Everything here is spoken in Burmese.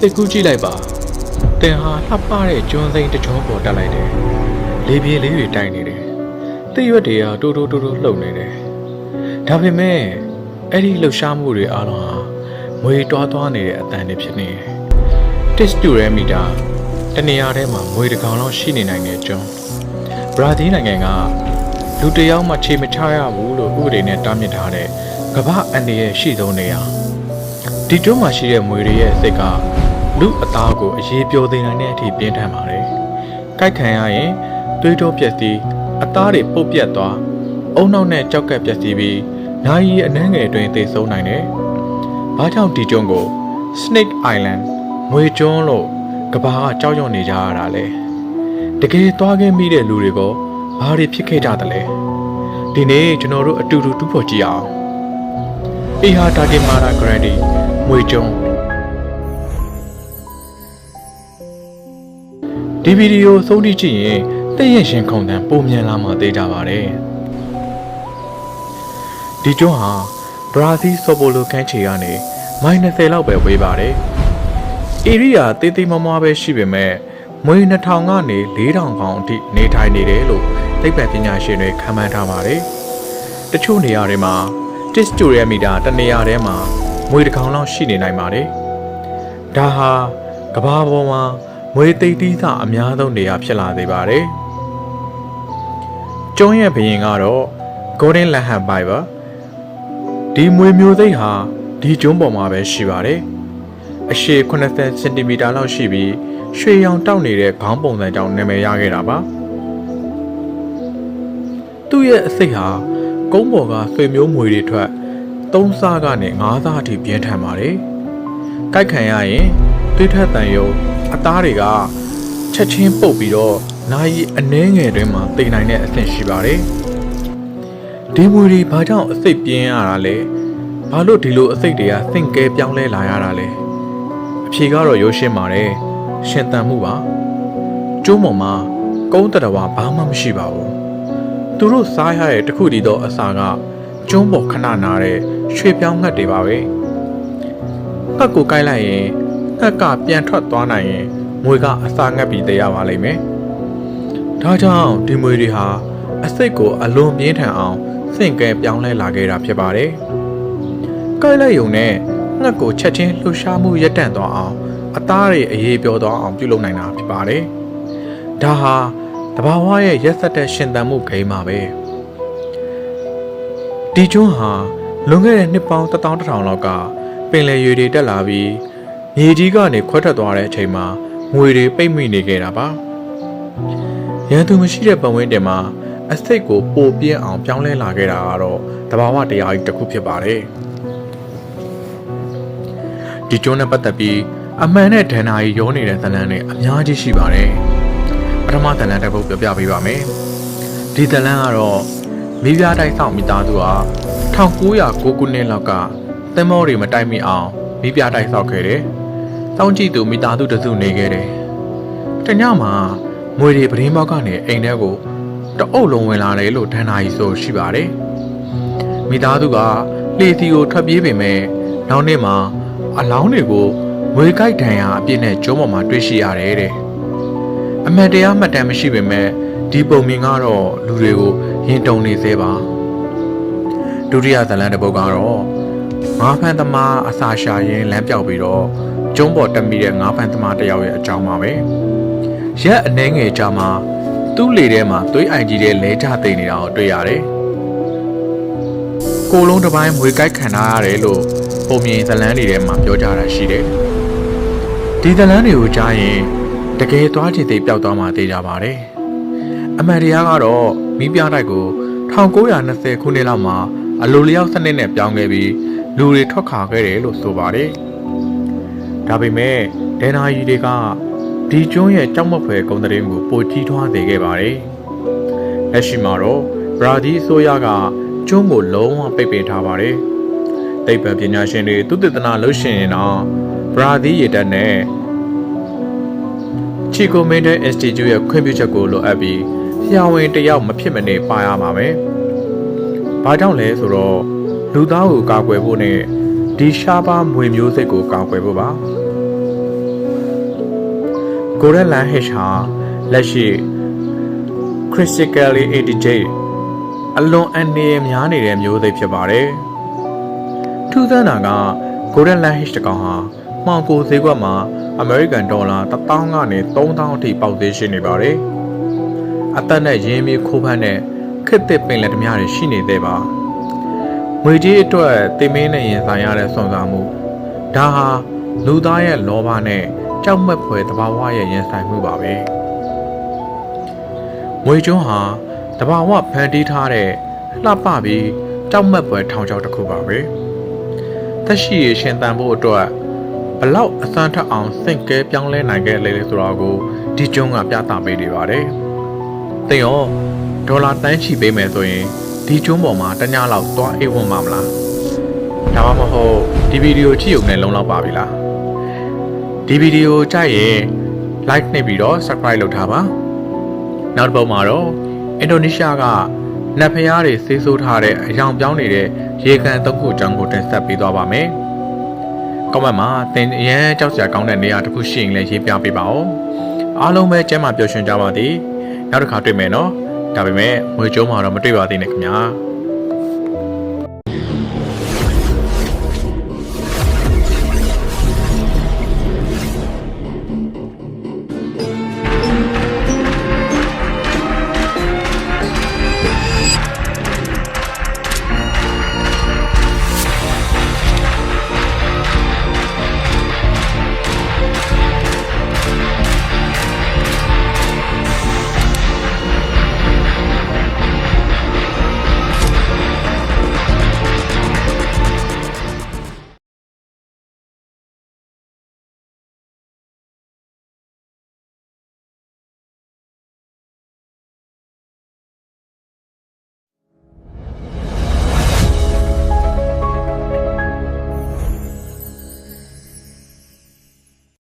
စိတ်ကူးကြည့်လိုက်ပါတင်ဟာလှပတဲ့ကျွန်းစိမ်းတကြောပေါ်တက်လိုက်တယ်လေပြေလေးတွေတိုင်နေတယ်တိရွက်တွေကတိုးတိုးလှုပ်နေတယ်ဒါပေမဲ့အဲ့ဒီလှုပ်ရှားမှုတွေအားလုံးဟာမွေတွားသွားနေတဲ့အတန်တွေဖြစ်နေတယ်တစ်စတူရဲမီတာတနေရာထဲမှာမွေတစ်ကောင်လောက်ရှိနေနိုင်တဲ့ကျွန်းဘရာဇီးနိုင်ငံကလူတယောက်မှခြေမချရဘူးလို့ဥပဒေနဲ့တားမြစ်ထားတဲ့ကမ္ဘာအန်ဒီရဲ့ရှိဆုံးနေရာဒီကျွန်းမှာရှိတဲ့မွေတွေရဲ့စိတ်ကလူအသားကိုအရေးပြောသေးနိုင်တဲ့အထိပြင်းထန်ပါတယ်။ကိုက်ခံရရင်သွေးတိုးပြက်စီးအသားတွေပုတ်ပြက်သွားအုံနောက်နဲ့ကြောက်ကပ်ပြက်စီးပြီးနာရီအနှမ်းငယ်အတွင်းသေဆုံးနိုင်တယ်။ဘာကြောင့်ဒီကျွန်းကို Snake Island မွေကျွန်းလို့ကမ္ဘာကကြောက်ရွံ့နေကြရတာလဲ။တကယ်သွားခဲ့မိတဲ့လူတွေကဘာတွေဖြစ်ခဲ့ကြသလဲ။ဒီနေ့ကျွန်တော်တို့အတူတူတူးဖော်ကြည့်အောင်။အေဟာတာဂီမာရာဂရန်ဒီမွေကျွန်းဒီဗီဒီယိုသုံးကြည့်ရင်တည့်ရရှင်ခုံတန်းပုံမြန်လာမှသိကြပါတယ်ဒီကျွန်းဟာဘရာဇီးဆော်ပိုလိုကမ်းခြေကနေမိုင်20လောက်ပဲဝေးပါတယ်ဧရိယာတေးသေးမမွားပဲရှိပေမဲ့မွေ2000ကနေ4000ပေါင်အထိနေထိုင်နေတယ်လို့သိပ္ပံပညာရှင်တွေခန့်မှန်းထားပါတယ်တချို့နေရာတွေမှာတစ်စတူရဲမီတာတနေရာထဲမှာမွေတစ်ကောင်လောက်ရှိနေနိုင်ပါတယ်ဒါဟာကမ္ဘာပေါ်မှာမွေသိပ်သီးသအများဆုံးနေရာဖြစ်လာသေးပါတယ်။ကျွန်းရဲ့ဘရင်ကတော့ Golden Laham Bai ပါ။ဒီမွေမျိုးသိပ်ဟာဒီကျွန်းပေါ်မှာပဲရှိပါတယ်။အရှည်80စင်တီမီတာလောက်ရှိပြီးရွှေရောင်တောက်နေတဲ့ခေါင်းပုံစံကြောင့်နာမည်ရခဲ့တာပါ။သူ့ရဲ့အစိတ်ဟာကုန်းပေါ်ကဆွေမျိုးမွေတွေထွက်3စားကနေ5စားအထိပြင်းထန်ပါတယ်။ကိုက်ခံရရင်သွေးထွက်တန်ရုံအသားတွေကချက်ချင်းပုတ်ပြီးတော့နာရီအနှဲငယ်တွင်မှတိတ်နိုင်တဲ့အဆင့်ရှိပါတယ်။ဒီမွေတွေဘာကြောင့်အစိတ်ပြင်းရတာလဲ။ဘာလို့ဒီလိုအစိတ်တွေကသင်ကဲပြောင်းလဲလာရတာလဲ။အဖြေကတော့ရိုးရှင်းပါတယ်။ရှင်သန်မှုပါ။ကျိုးပေါ်မှာကုန်းတရဝဘာမှမရှိပါဘူး။သူတို့စားရတဲ့တခုတည်းသောအစာကကျုံးပေါ်ခဏနာတဲ့ရွှေပြောင်းငှက်တွေပါပဲ။ငှက်ကိုကိုက်လိုက်ရင်ငှက်ကပြန်ထွက်သွားနိုင်ရင်မွေကအစာငတ်ပြီးတည်ရပါလိမ့်မယ်။ဒါကြောင့်ဒီမွေတွေဟာအစိတ်ကိုအလွန်ပြင်းထန်အောင်ဆင့်ကဲပြောင်းလဲလာခဲ့တာဖြစ်ပါတယ်။ကိုက်လိုက်ုံနဲ့ငှက်ကိုချက်ချင်းလှူရှားမှုရပ်တန့်သွားအောင်အသားတွေအေးပြောသွားအောင်ပြုလုပ်နိုင်တာဖြစ်ပါတယ်။ဒါဟာတဘာဝရဲ့ရက်စက်တဲ့ရှင်သန်မှုဂိမ်းပါပဲ။ဒီကျွန်းဟာလွန်ခဲ့တဲ့နှစ်ပေါင်း1000လောက်ကပင်လယ်ရေတွေတက်လာပြီးမြေကြီးကနေခွဲထွက်သွားတဲ့အချိန်မှာငွေတွေပိတ်မိနေခဲ့တာပါရန်သူမရှိတဲ့ပတ်ဝန်းကျင်မှာအစိတ်ကိုပိုပြင်းအောင်ပြောင်းလဲလာခဲ့တာကတော့တဘာဝတရားကြီးတစ်ခုဖြစ်ပါတယ်ဒီကျွန်းနဲ့ပတ်သက်ပြီးအမှန်နဲ့ဒဏ္ဍာရီရောနေတဲ့ဇလံတွေအများကြီးရှိပါတယ်ပထမဇလံတစ်ပုဒ်ပြောပြပေးပါမယ်ဒီဇလံကတော့မိဖုရားတိုက်ဆောင်မိသားစုဟာ1909ခုနှစ်လောက်ကသင်္ဘောတွေမတိုက်မိအောင်မိဖုရားတိုက်ဆောက်ခဲ့တယ်တောင်းကြည့်သူမိသားစုတစုနေခဲ့တယ်။တညမှာမွေတွေပရင်းပေါက်ကနေအိမ်ထဲကိုတအုပ်လုံးဝင်လာတယ်လို့ဒဏ္ဍာရီဆိုရှိပါတယ်။မိသားစုကလှေစီကိုထွက်ပြေးပေမဲ့နောက်နေ့မှာအလောင်းတွေကိုမွေကြိုက်ဒဏ်ရာအပြည့်နဲ့ကျုံးပေါ်မှာတွေ့ရှိရတယ်တဲ့အမှန်တရားမှတ်တမ်းမရှိပေမဲ့ဒီပုံမြင်ကတော့လူတွေကိုရင်တုန်နေသေးပါဒုတိယဇလံတစ်ပုဒ်ကတော့ငါးဖန်သမားအစာရှာရင်းလမ်းပြောက်ပြီးတော့ကျုံးပေါ်တက်မိတဲ့ငါးဖန်သမားတယောက်ရဲ့အကြောင်းပါပဲရက်အနှဲငယ်ကြာမှာသူ့လေထဲမှာသွေးအိုင်ကြီးတဲ့လဲချသိနေတာကိုတွေ့ရတယ်ကိုလုံးတစ်ပိုင်းမွေကြိုက်ခံထားရတယ်လို့ပုံမြင်ဇလန်းတွေထဲမှာပြောကြတာရှိတယ်ဒီဇလန်းတွေကိုကြားရင်တကယ်သွားချင်သိပျောက်သွားမှသိကြပါတယ်အမှန်တရားကတော့မိပြတိုက်ကို1920ခုနှစ်လောက်မှာအလိုလျောက်စနစ်နဲ့ပြောင်းခဲ့ပြီးလူတွေထွက်ခါခဲ့တယ်လို့ဆိုပါတယ်ဒါပေမဲ့ဒဏ္ဍာရီတွေကဒီကျွန်းရဲ့ကြောက်မဖွယ်ဂုဏ်သတင်းကိုပိုကြီးထွားစေခဲ့ပါတယ်လက်ရှိမှာတော့ဘရာဇီးအစိုးရကကျွန်းကိုလုံးဝပိတ်ပင်ထားပါတယ်သိပ္ပံပညာရှင်တွေသုတေသနလုပ်ရှင်ရင်တော့ဘရာဇီးရေတပ်နဲ့ချီကိုမင်းတဲ့ Institute ရဲ့ခွင့်ပြုချက်ကိုလိုအပ်ပြီးဆရာဝန်တယောက်မဖြစ်မနေပါရမှာပဲ။ဘာကြောင့်လဲဆိုတော့လူသားကိုကာကွယ်ဖို့နဲ့ဒီရှားပါမွေမျိုးစိတ်ကိုကာကွယ်ဖို့ပါ။ Golden Land Hitch ဟာလက်ရှိ critically endangered အလွန်အန္တရာယ်များနေတဲ့မျိုးစိတ်ဖြစ်ပါတယ်။ထူးဆန်းတာက Golden Land Hitch တစ်ကောင်ဟာမှောင်ခိုဈေးကွက်မှာ American dollar 1000ကနေ 3000 အထိပေါက်ဈေးရှိနေပါတယ်။အသက်နဲ့ရင်းမြစ်ခိုးဖမ်းတဲ့ခစ်သစ်ပင်လယ်ဓမြတွေရှိနေသေးပါ။ငွေကြေးအတွက်တင်မင်းနဲ့ရင်ဆိုင်ရတဲ့စွန့်စားမှုဒါဟာလူသားရဲ့လောဘနဲ့ကြောက်မက်ဖွယ်သဘာဝရဲ့ရင်ဆိုင်မှုပါပဲ။ငွေကျွန်းဟာတဘာဝဖန်တီးထားတဲ့လှပပြီးကြောက်မက်ဖွယ်ထောင်ချောက်တစ်ခုပါပဲ။သက်ရှိရရှင်သန်ဖို့အတွက်ဘလောက်အစမ်းထက်အောင်စင့်ကဲပြောင်းလဲနိုင်ခဲ့လေဆိုတာကိုဒီကျွန်းကပြသပေးနေပါတယ်။သင်ရောဒေါ်လာတန်းချီပေးမယ်ဆိုရင်ဒီကျွန်းပေါ်မှာတညလောက်သွားအိပ်ဝင်မှာမလား။ဒါမှမဟုတ်ဒီဗီဒီယိုကြည့်ုံနဲ့လုံလောက်ပါပြီလား။ဒီဗီဒီယိုကြိုက်ရင် like နှိပ်ပြီးတော့ subscribe လုပ်ထားပါ။နောက်တစ်ပုဒ်မှာတော့အင်ဒိုနီးရှားကနတ်ဖျားတွေဆေးဆိုးထားတဲ့အယောင်ပြောင်းနေတဲ့ရေကန်သုံးခုအကြောင်းကိုတင်ဆက်ပေးသွားပါမယ်။ကောမန့်မှာသင်အရန်ကြောက်စရာကောင်းတဲ့နေရာတစ်ခုရှိရင်လည်းရေးပြပေးပါဦး။အားလုံးပဲကျမ်းမာပျော်ရွှင်ကြပါသည်။နောက်တစ်ခါတွေ့မယ်နော်။ဒါပေမဲ့ငွေကြိုးမှာတော့မတွေ့ပါသေးနဲ့ခင်ဗျာ။